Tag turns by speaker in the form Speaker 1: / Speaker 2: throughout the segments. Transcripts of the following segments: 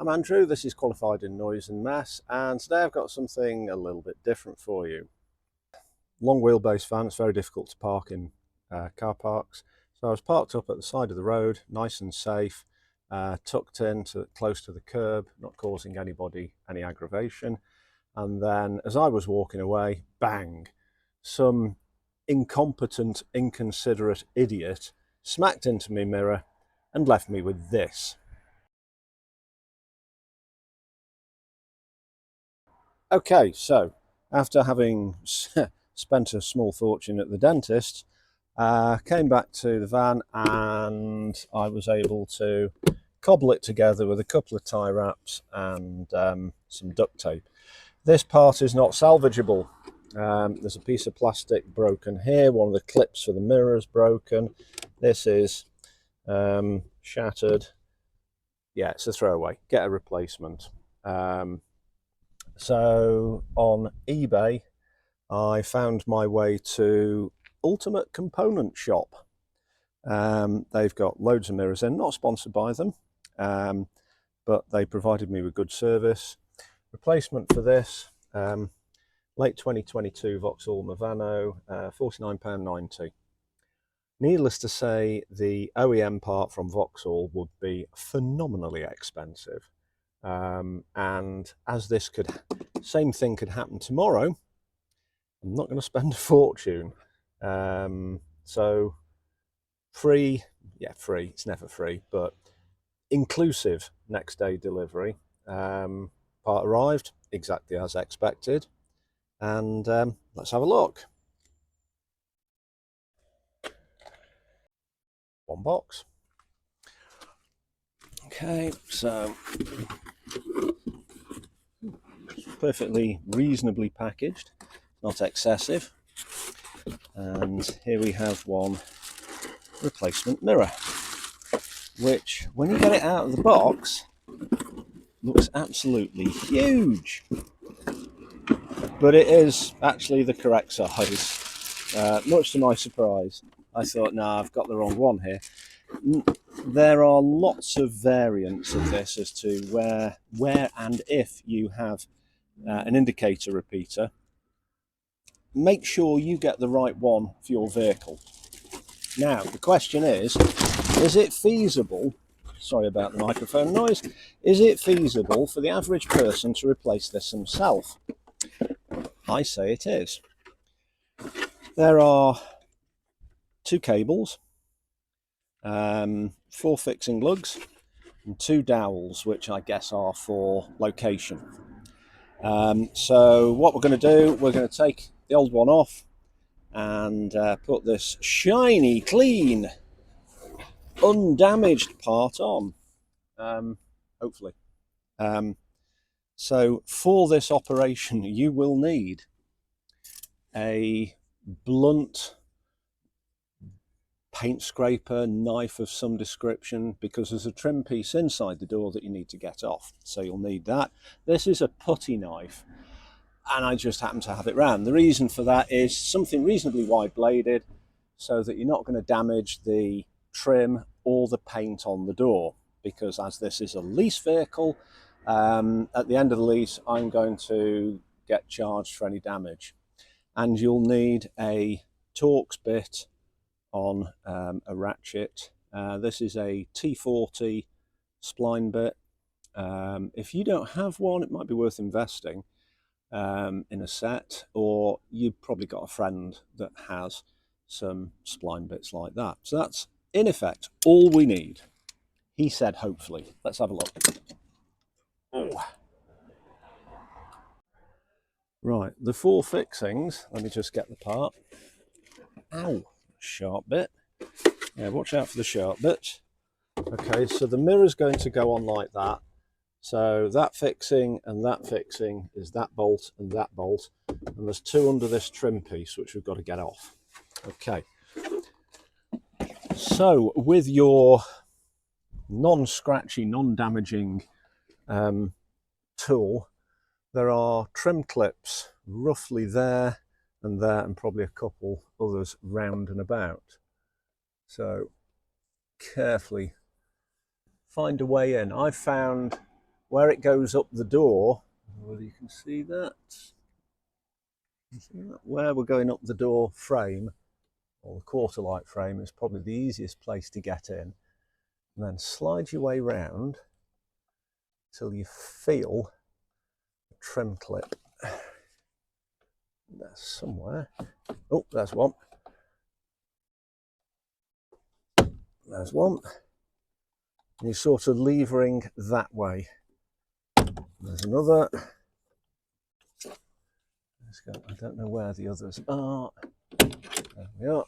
Speaker 1: I'm Andrew, this is Qualified in Noise and Mess, and today I've got something a little bit different for you. Long wheelbase van, it's very difficult to park in car parks, so I was parked up at the side of the road, nice and safe, tucked in close to the curb, not causing anybody any aggravation. And then as I was walking away, bang, some incompetent, inconsiderate idiot smacked into my mirror and left me with this. Okay, so after having spent a small fortune at the dentist, came back to the van and I was able to cobble it together with a couple of tie wraps and some duct tape. This part is not salvageable. There's a piece of plastic broken here, one of the clips for the mirror is broken. This is shattered. Yeah, it's a throwaway. Get a replacement. So on eBay, I found my way to Ultimate Component Shop. They've got loads of mirrors in, not sponsored by them, but they provided me with good service. Replacement for this, late 2022 Vauxhall Movano, £49.90. Needless to say, the OEM part from Vauxhall would be phenomenally expensive. And as this same thing could happen tomorrow, I'm not going to spend a fortune. So free, it's never free, but inclusive next day delivery. Part arrived exactly as expected, and let's have a look. One box. Okay, so perfectly reasonably packaged, not excessive. And here we have one replacement mirror, which when you get it out of the box looks absolutely huge, but it is actually the correct size, much to my surprise. I thought, no, I've got the wrong one here. There are lots of variants of this as to where and if you have an indicator repeater, make sure you get the right one for your vehicle. Now, the question is it feasible, sorry about the microphone noise, is it feasible for the average person to replace this himself? I say it is. There are 2 cables, 4 fixing lugs, and 2 dowels, which I guess are for location. So what we're going to do, we're going to take the old one off and put this shiny, clean, undamaged part on, hopefully. So for this operation, you will need a blunt paint scraper, knife of some description, because there's a trim piece inside the door that you need to get off. So you'll need that. This is a putty knife, and I just happen to have it round. The reason for that is something reasonably wide bladed so that you're not going to damage the trim or the paint on the door, because as this is a lease vehicle, at the end of the lease I'm going to get charged for any damage. And you'll need a Torx bit on a ratchet. This is a T40 spline bit. If you don't have one, it might be worth investing in a set, or you've probably got a friend that has some spline bits like that. So that's in effect all we need. He said hopefully. Let's have a look. Oh. Right, the 4 fixings, let me just get the part. Ow, sharp bit. Yeah, watch out for the sharp bit. Okay, so the mirror's going to go on like that. So that fixing and that fixing is that bolt and that bolt, and there's 2 under this trim piece which we've got to get off. Okay, so with your non-scratchy, non-damaging tool, there are trim clips roughly there and probably a couple others round and about. So carefully find a way in. I've found where it goes up the door, well, you can see that. You see that? Where we're going up the door frame, or the quarter light frame, is probably the easiest place to get in. And then slide your way round till you feel the trim clip. There's somewhere. Oh, there's one. There's one. And you're sort of levering that way. There's another. I don't know where the others are. There we are.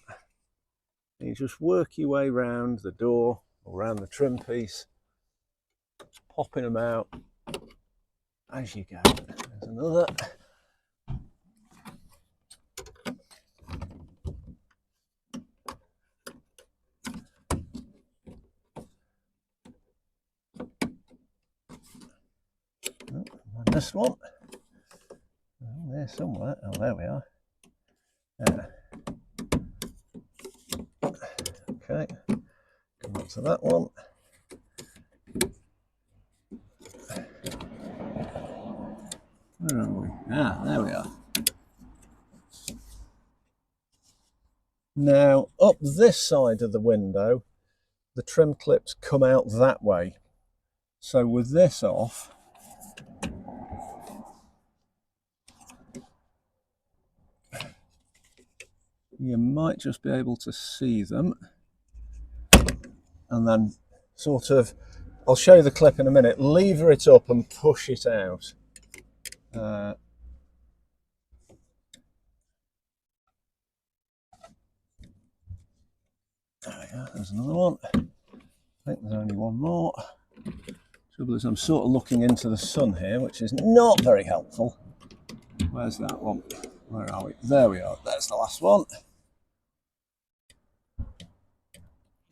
Speaker 1: And you just work your way round the door or around the trim piece, popping them out as you go. There's another. Oh, and this one. Oh, there somewhere. Oh, there we are. Yeah. Okay, come up to that one. Where are we? Ah, there we are. Now, up this side of the window, the trim clips come out that way. So with this off, you might just be able to see them. And then sort of, I'll show you the clip in a minute, lever it up and push it out. There we go, there's another one. I think there's only one more. Trouble is I'm sort of looking into the sun here, which is not very helpful. Where's that one? Where are we? There we are, there's the last one.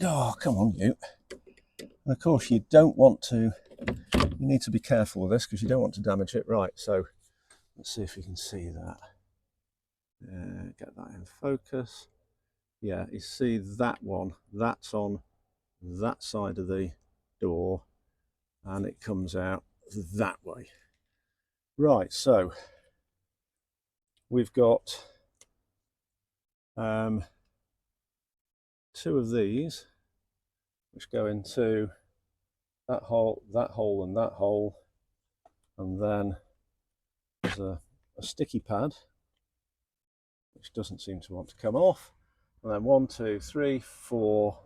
Speaker 1: Oh, come on, you. And of course you don't want to, you need to be careful with this because you don't want to damage it. Right, so let's see if you can see that. Get that in focus. Yeah, you see that one, that's on that side of the door and it comes out that way. Right, so we've got two of these which go into that hole, and that hole, and then there's a sticky pad which doesn't seem to want to come off, and then 1, 2, 3, 4,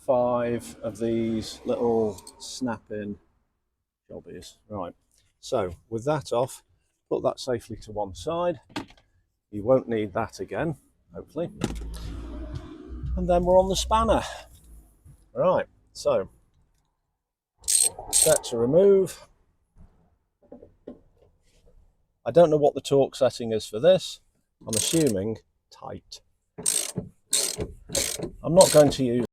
Speaker 1: 5 of these little snap-in jobbies. Right, so with that off, put that safely to one side. You won't need that again, hopefully. And then we're on the spanner. Right, so set to remove. I don't know what the torque setting is for this. I'm assuming tight. I'm not going to use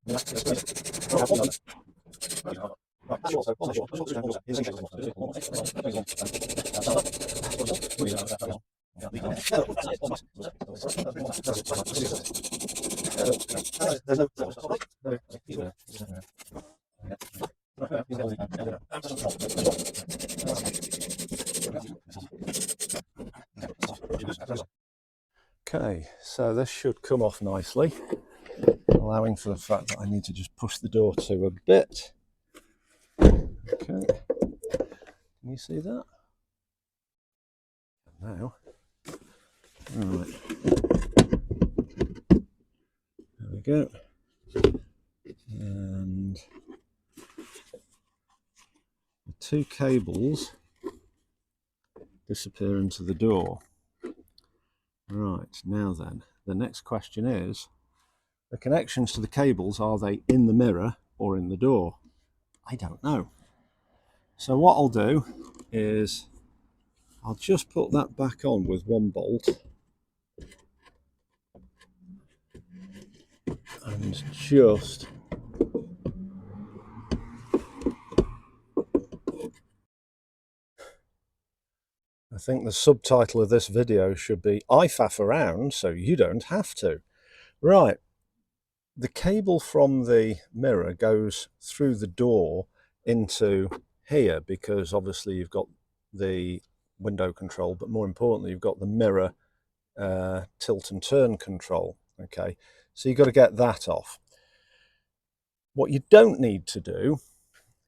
Speaker 1: Okay, so this should come off nicely, allowing for the fact that I need to just push the door to a bit. Okay, can you see that? Now, right, there we go. And the two cables disappear into the door. Right, now then, the next question is, the connections to the cables, are they in the mirror or in the door? I don't know. So what I'll do is, I'll just put that back on with one bolt. And just I think the subtitle of this video should be "I faff around so you don't have to." Right, the cable from the mirror goes through the door into here, because obviously you've got the window control, but more importantly you've got the mirror tilt and turn control. Okay, so you've got to get that off. What you don't need to do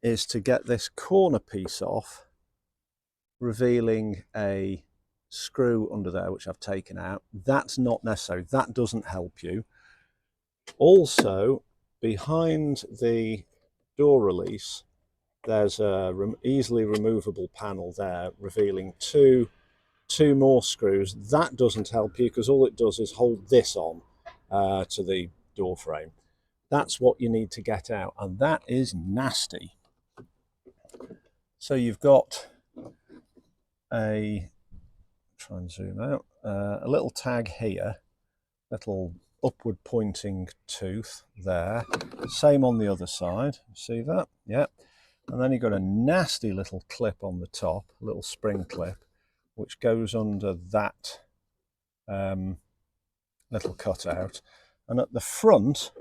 Speaker 1: is to get this corner piece off, revealing a screw under there which I've taken out. That's not necessary, that doesn't help you. Also, behind the door release there's a easily removable panel there, revealing two more screws. That doesn't help you, because all it does is hold this on to the door frame. That's what you need to get out, and that is nasty. So you've got a, try and zoom out, a little tag here, little upward pointing tooth there. Same on the other side, see that? Yeah. And then you've got a nasty little clip on the top, a little spring clip, which goes under that little cutout. And at the front,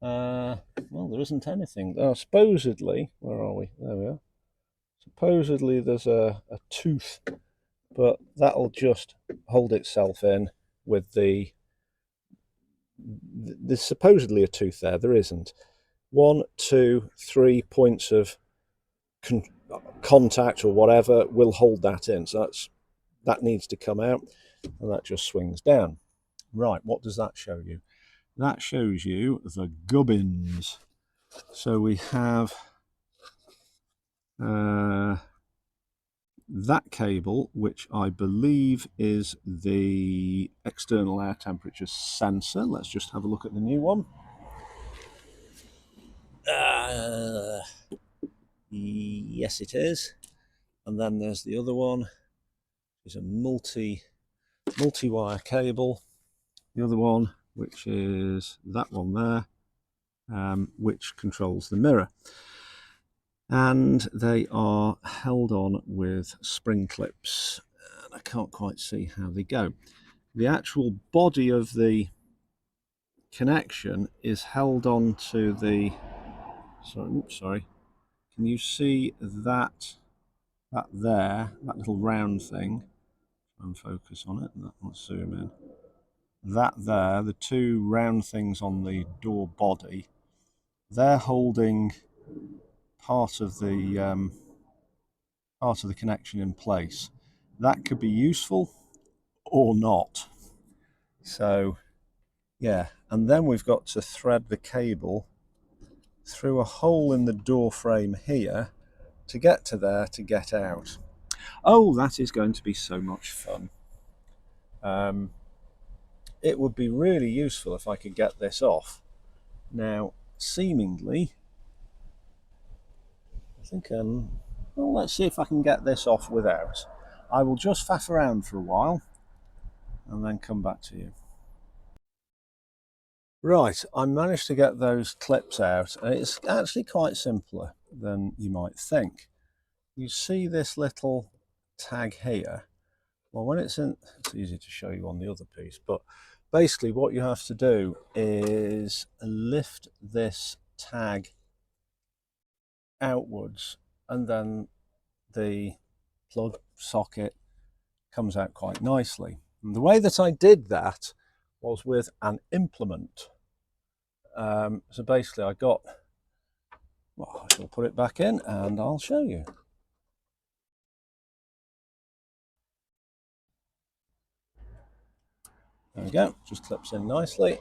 Speaker 1: well, there isn't anything. Oh, supposedly, where are we? There we are. Supposedly there's a tooth, but that'll just hold itself in with the... There's supposedly a tooth there, there isn't. 1, 2, 3 points of contact or whatever will hold that in, so that needs to come out, and that just swings down. Right, what does that show you? That shows you the gubbins. So we have that cable, which I believe is the external air temperature sensor. Let's just have a look at the new one. Yes, it is. And then there's the other one. It's a multi-wire cable. The other one, which is that one there, which controls the mirror. And they are held on with spring clips. And I can't quite see how they go. The actual body of the connection is held on to the... Sorry. Can you see that there, that little round thing? Try and focus on it. Let's zoom in. That there, the two round things on the door body, they're holding part of the connection in place. That could be useful or not. So yeah, and then we've got to thread the cable through a hole in the door frame here to get to there to get out. Oh, that is going to be so much fun. It would be really useful if I could get this off. Now, seemingly, I think, well, let's see if I can get this off without. I will just faff around for a while and then come back to you. Right, I managed to get those clips out, and it's actually quite simpler than you might think. You see this little tag here? Well, when it's in, it's easy to show you on the other piece, but basically what you have to do is lift this tag outwards, and then the plug socket comes out quite nicely. And the way that I did that was with an implement. So basically I got, well, I shall put it back in and I'll show you. There we go, just clips in nicely.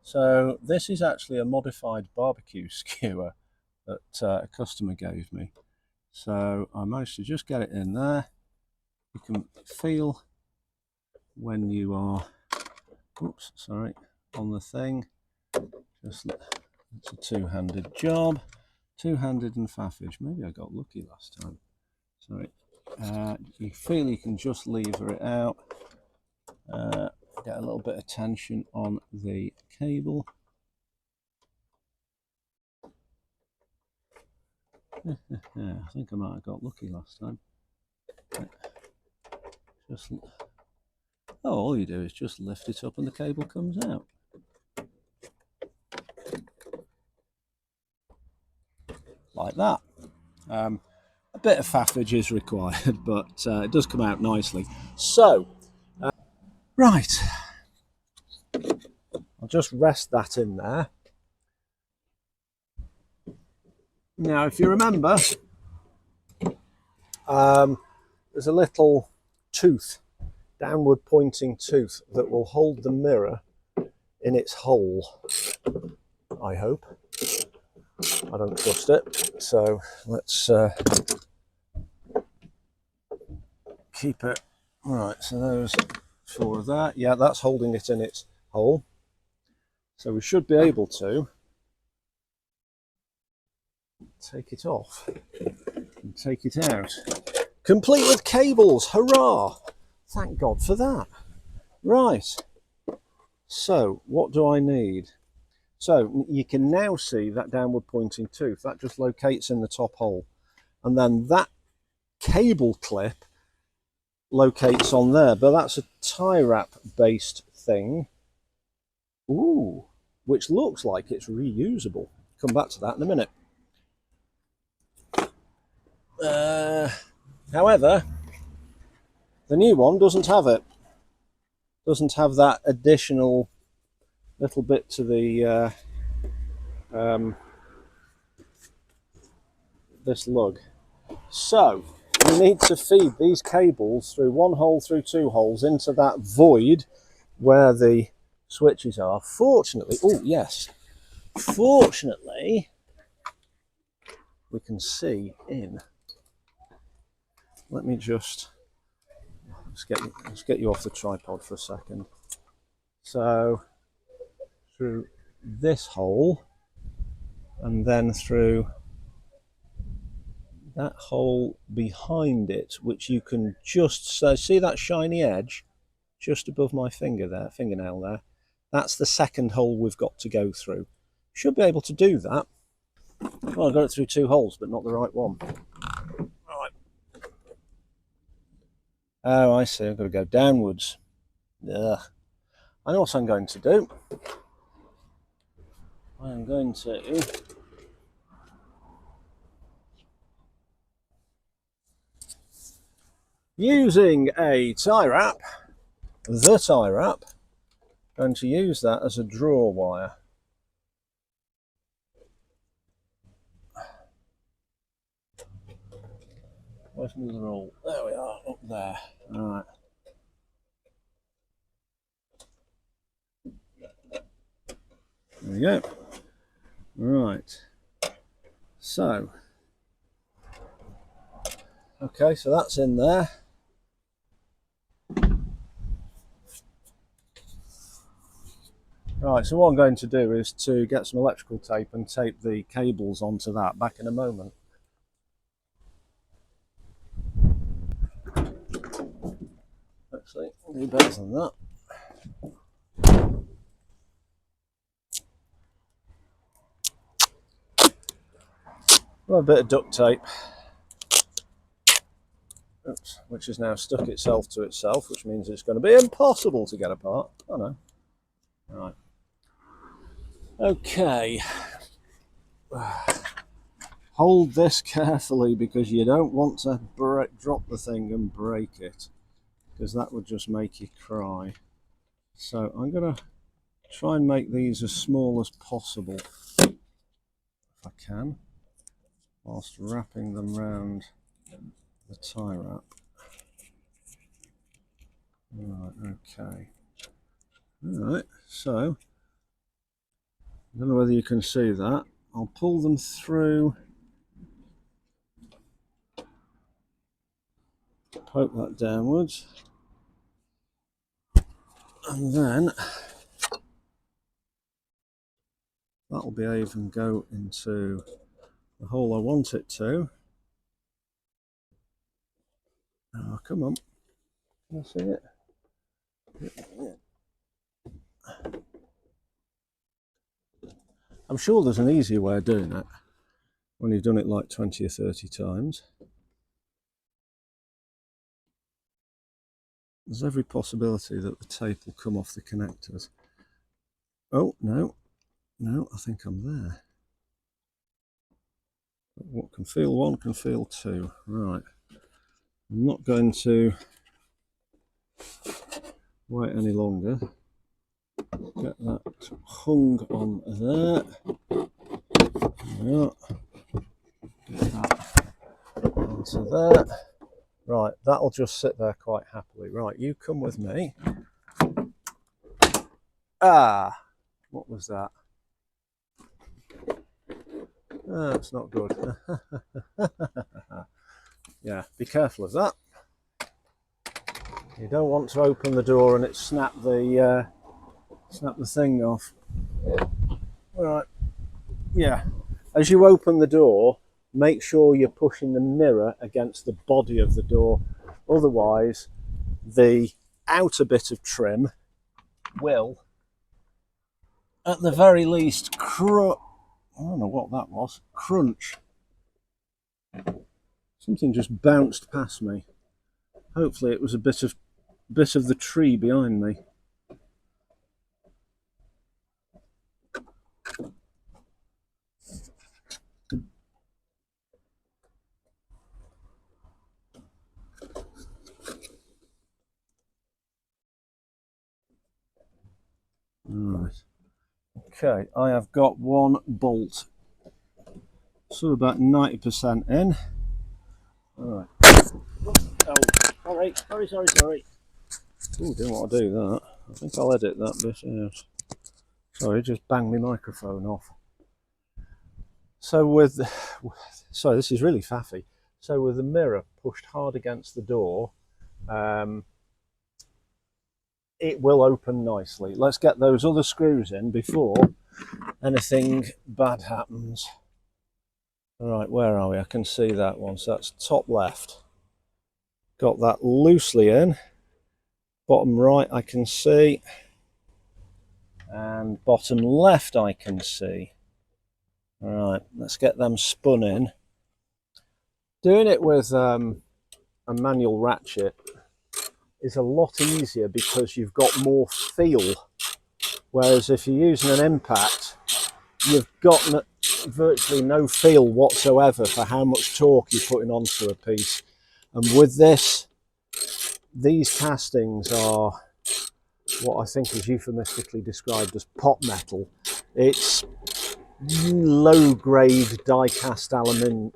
Speaker 1: So this is actually a modified barbecue skewer that a customer gave me. So I managed to just get it in there. You can feel when you are, oops, sorry, on the thing. Just, it's a two-handed job. Two-handed and faffage. Maybe I got lucky last time. Sorry. You feel you can just lever it out. Get a little bit of tension on the cable. Yeah, I think I might have got lucky last time. Just, oh, all you do is just lift it up and the cable comes out. Like that. bit of faffage is required, but it does come out nicely. So, right, I'll just rest that in there. Now, if you remember, there's a little tooth, downward pointing tooth, that will hold the mirror in its hole, I hope. I don't trust it, so let's keep it. Right, so those 4 of that. Yeah, that's holding it in its hole. So we should be able to take it off and take it out. Complete with cables, hurrah! Thank God for that. Right, so what do I need? So you can now see that downward pointing tooth, that just locates in the top hole. And then that cable clip locates on there, but that's a tie wrap based thing. Ooh, which looks like it's reusable. Come back to that in a minute. However, the new one doesn't have it. Doesn't have that additional little bit to the this lug. So you need to feed these cables through 1 hole, through 2 holes, into that void where the switches are. Fortunately, oh yes, fortunately we can see in. Let me just let's get you off the tripod for a second. So through this hole and then through that hole behind it, which you can just see that shiny edge just above my fingernail there. That's the second hole we've got to go through. Should be able to do that. Well, I got it through 2 holes, but not the right one. Right. Oh, I see. I've got to go downwards. Ugh. I know what I'm going to do. I'm going to using a tie wrap, going to use that as a draw wire. Where's the roll? There we are, up there. All right. There we go. Right. So, okay, so that's in there. Right, so what I'm going to do is to get some electrical tape and tape the cables onto that. Back in a moment. Actually, I'll do better than that. Well, a bit of duct tape. Oops, which has now stuck itself to itself, which means it's going to be impossible to get apart. Oh no. Right. Okay. Hold this carefully because you don't want to drop the thing and break it, because that would just make you cry. So I'm going to try and make these as small as possible, if I can, whilst wrapping them round the tie wrap. Right, okay. Alright, so I don't know whether you can see that. I'll pull them through, poke that downwards, and then that'll behave and go into the hole I want it to. Oh, come on. Can I see it? I'm sure there's an easier way of doing it when you've done it like 20 or 30 times. There's every possibility that the tape will come off the connectors. Oh, no, I think I'm there. What can feel one can feel two. Right. I'm not going to wait any longer. Get that hung on there. Yeah. Get that onto there. Right, that'll just sit there quite happily. Right, you come with me. Ah, what was that? That's not good. Yeah, be careful of that. You don't want to open the door and it snap the thing off. Right, yeah. As you open the door, make sure you're pushing the mirror against the body of the door. Otherwise, the outer bit of trim will, at the very least, I don't know what that was. Crunch. Something just bounced past me. Hopefully, it was a bit of the tree behind me. Right. Okay, I have got one bolt. So about 90% in. Alright. Oh, sorry. Ooh, didn't want to do that. I think I'll edit that bit out. Sorry, just banged my microphone off. So sorry, this is really faffy. So with the mirror pushed hard against the door, it will open nicely. Let's get those other screws in before anything bad happens. Right, where are we? I can see that one. So that's top left. Got that loosely in. Bottom right I can see. And bottom left I can see. Alright, let's get them spun in. Doing it with a manual ratchet is a lot easier because you've got more feel. Whereas if you're using an impact, you've got virtually no feel whatsoever for how much torque you're putting onto a piece. And with this, these castings are what I think is euphemistically described as pot metal. It's low grade die cast aluminium.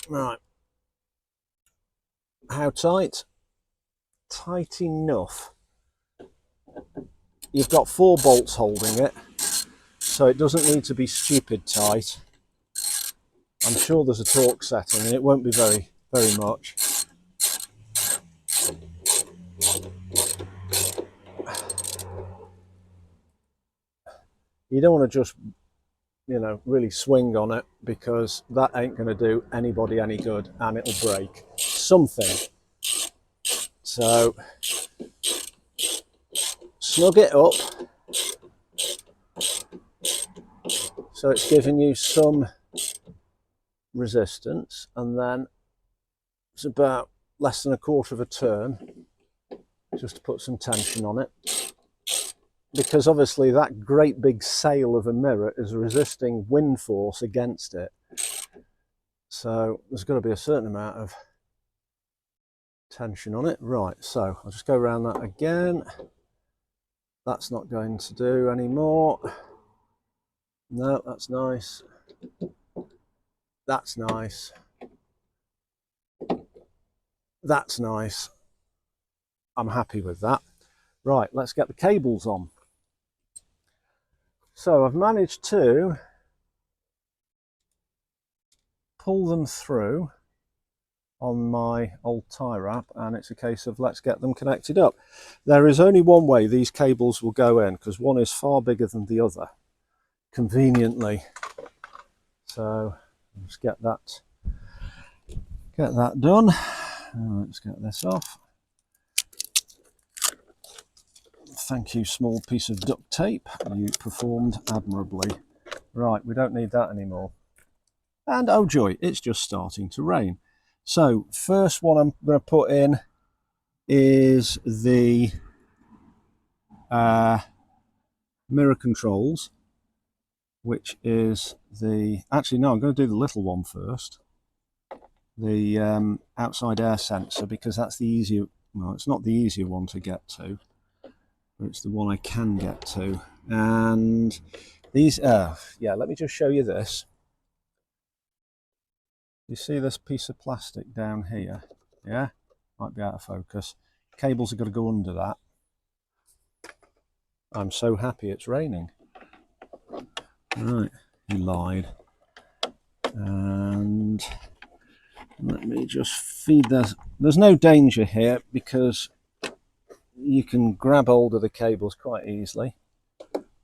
Speaker 1: Right. How tight? Tight enough. You've got 4 bolts holding it, so it doesn't need to be stupid tight. I'm sure there's a torque setting and it won't be very much. You don't want to just, really swing on it, because that ain't going to do anybody any good and it'll break something. So snug it up so it's giving you some resistance, and then it's about less than a quarter of a turn just to put some tension on it, because obviously that great big sail of a mirror is resisting wind force against it, so there's got to be a certain amount of tension on it. Right, so I'll just go around that again. That's not going to do anymore. No, that's nice. That's nice. That's nice. I'm happy with that. Right, let's get the cables on. So I've managed to pull them through on my old tie wrap, and it's a case of let's get them connected up. There is only one way these cables will go in, because one is far bigger than the other, conveniently. So let's get that done. Let's get this off. Thank you, small piece of duct tape. You performed admirably. Right, we don't need that anymore. And oh joy, it's just starting to rain. So first one I'm going to put in is the mirror controls, which is the, actually no, I'm going to do the little one first, the outside air sensor, because that's the easier, well, it's not the easier one to get to, but it's the one I can get to. And these, yeah, let me just show you this. You see this piece of plastic down here? Yeah, might be out of focus. Cables are going to go under that. I'm so happy it's raining. Right, he lied. And let me just feed this. There's no danger here because you can grab hold of the cables quite easily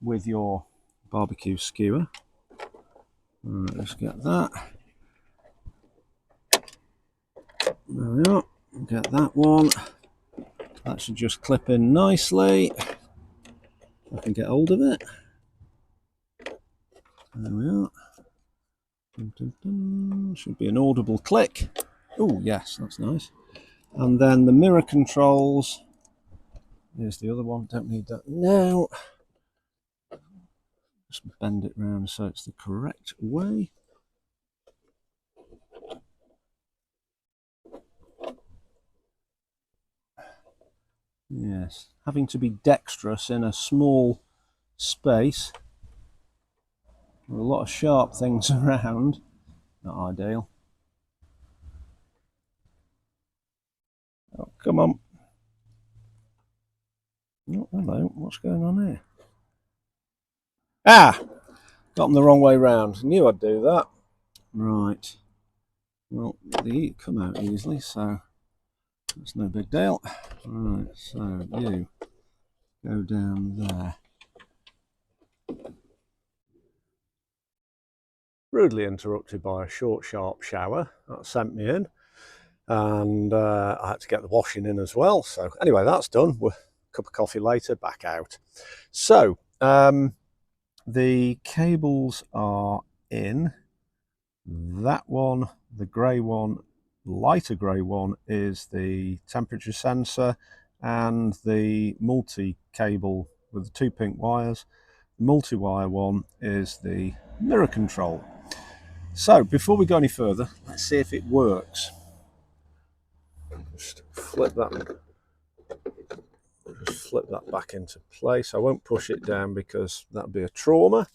Speaker 1: with your barbecue skewer. Right, let's get that. There we are. Get that one. That should just clip in nicely. I can get hold of it. There we are. Dun, dun, dun. Should be an audible click. Oh yes, that's nice. And then the mirror controls. Here's the other one. Don't need that now. Just bend it round so it's the correct way. Yes, having to be dexterous in a small space with a lot of sharp things around, not ideal. Oh, come on. Oh, hello, what's going on here? Ah! Got them the wrong way round. Knew I'd do that. Right. Well, they come out easily, so that's no big deal. Right, so you go down there. Rudely interrupted by a short, sharp shower that sent me in, and I had to get the washing in as well. So anyway, that's done. We're a cup of coffee later, back out. So the cables are in. That one, the grey one, lighter grey one, is the temperature sensor, and the multi cable with the 2 pink wires. The multi-wire one is the mirror control. So before we go any further, let's see if it works. Just flip that back into place. I won't push it down because that'd be a trauma.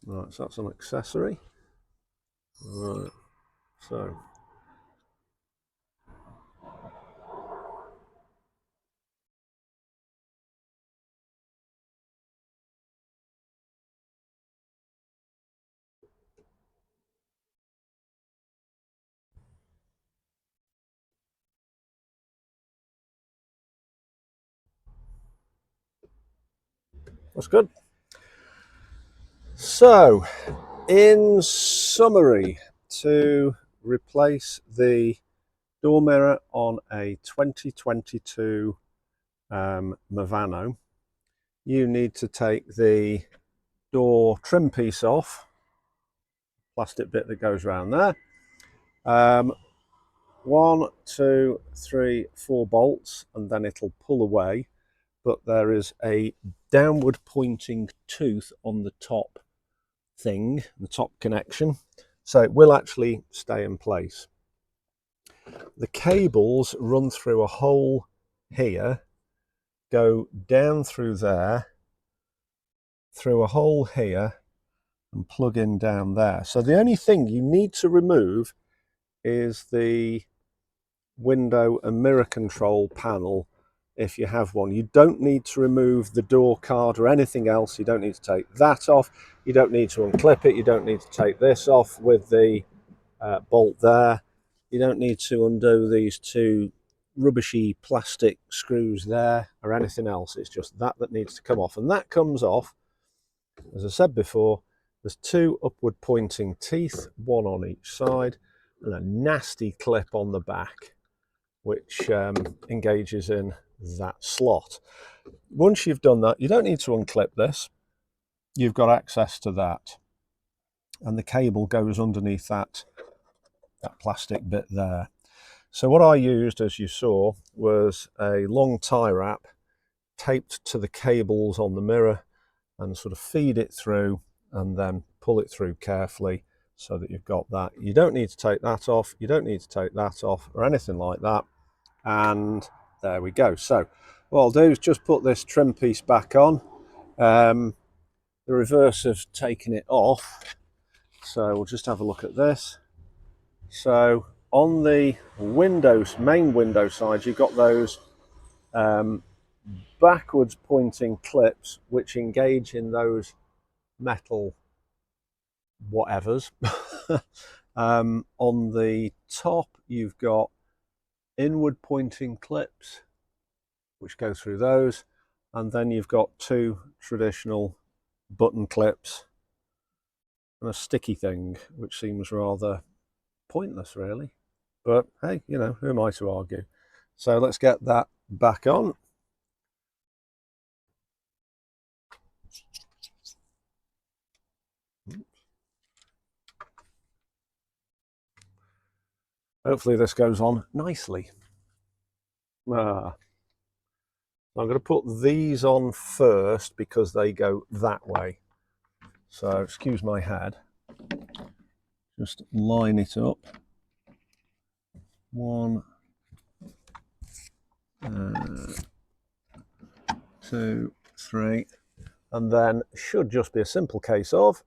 Speaker 1: Right, so that's an accessory. Right, so that's good. So, in summary, to replace the door mirror on a 2022 Movano, you need to take the door trim piece off, plastic bit that goes around there. 1, 2, 3, 4 bolts, and then it'll pull away. But there is a downward pointing tooth on the top thing, the top connection, so it will actually stay in place. The cables run through a hole here, go down through there, through a hole here, and plug in down there. So the only thing you need to remove is the window and mirror control panel if you have one. You don't need to remove the door card or anything else. You don't need to take that off. You don't need to unclip it. You don't need to take this off with the bolt there. You don't need to undo these 2 rubbishy plastic screws there or anything else. It's just that needs to come off, and that comes off, as I said before. There's 2 upward pointing teeth, 1 on each side, and a nasty clip on the back which engages in that slot. Once you've done that, you don't need to unclip this. You've got access to that, and the cable goes underneath that that plastic bit there. So what I used, as you saw, was a long tie wrap taped to the cables on the mirror, and sort of feed it through and then pull it through carefully so that you've got that. You don't need to take that off, you don't need to take that off or anything like that. And there we go. So what I'll do is just put this trim piece back on. The reverse of taking it off. So we'll just have a look at this. So on the main window side, you've got those backwards pointing clips which engage in those metal whatevers. On the top, you've got inward pointing clips which go through those, and then you've got two traditional button clips and a sticky thing which seems rather pointless really, but hey, you know, who am I to argue? So let's get that back on. Hopefully this goes on nicely. I'm going to put these on first because they go that way. So excuse my head. Just line it up. 1, 2, 3, and then should just be a simple case of,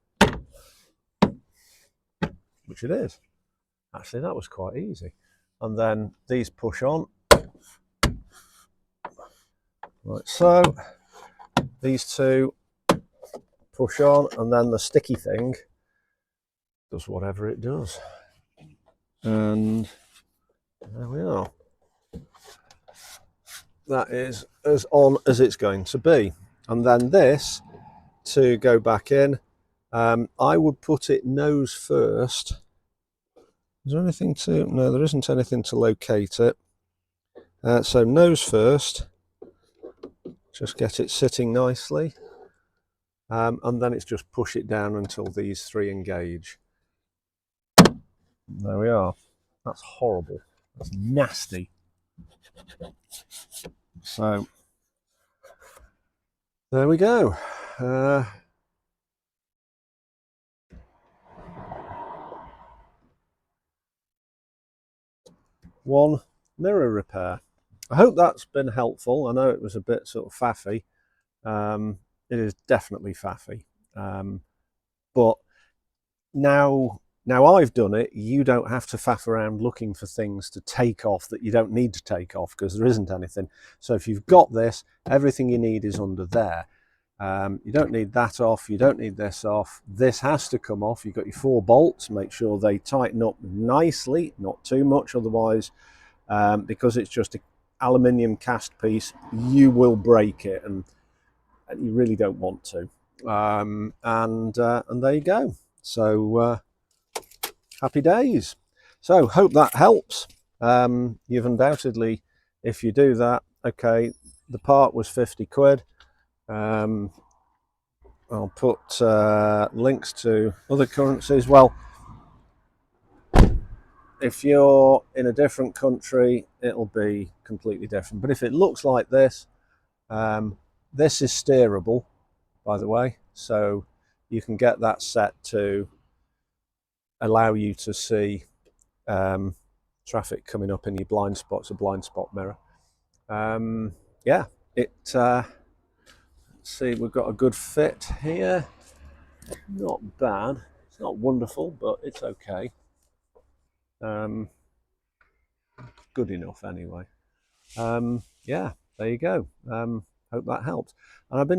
Speaker 1: which it is. Actually, that was quite easy. And then these push on. Like so. These two push on, and then the sticky thing does whatever it does. And there we are. That is as on as it's going to be. And then this, to go back in, I would put it nose first. Is there anything to... No, there isn't anything to locate it. So nose first. Just get it sitting nicely. And then it's just push it down until these three engage. There we are. That's horrible. That's nasty. So there we go. One mirror repair. I hope that's been helpful. I know it was a bit sort of faffy. It is definitely faffy. But now I've done it, you don't have to faff around looking for things to take off that you don't need to take off, because there isn't anything. So if you've got this, everything you need is under there. You don't need that off, you don't need this off. This has to come off. You've got your 4 bolts, make sure they tighten up nicely, not too much, otherwise, because it's just an aluminium cast piece, you will break it, and you really don't want to. And there you go. So happy days. So hope that helps. You've undoubtedly, if you do that, okay, the part was 50 quid. I'll put links to other currencies. Well, if you're in a different country, it'll be completely different. But if it looks like this, this is steerable, by the way, so you can get that set to allow you to see traffic coming up in your blind spots, a blind spot mirror. Yeah, let's see, we've got a good fit here. Not bad. It's not wonderful, but it's okay. Good enough anyway. Yeah, there you go. Hope that helped. And I've been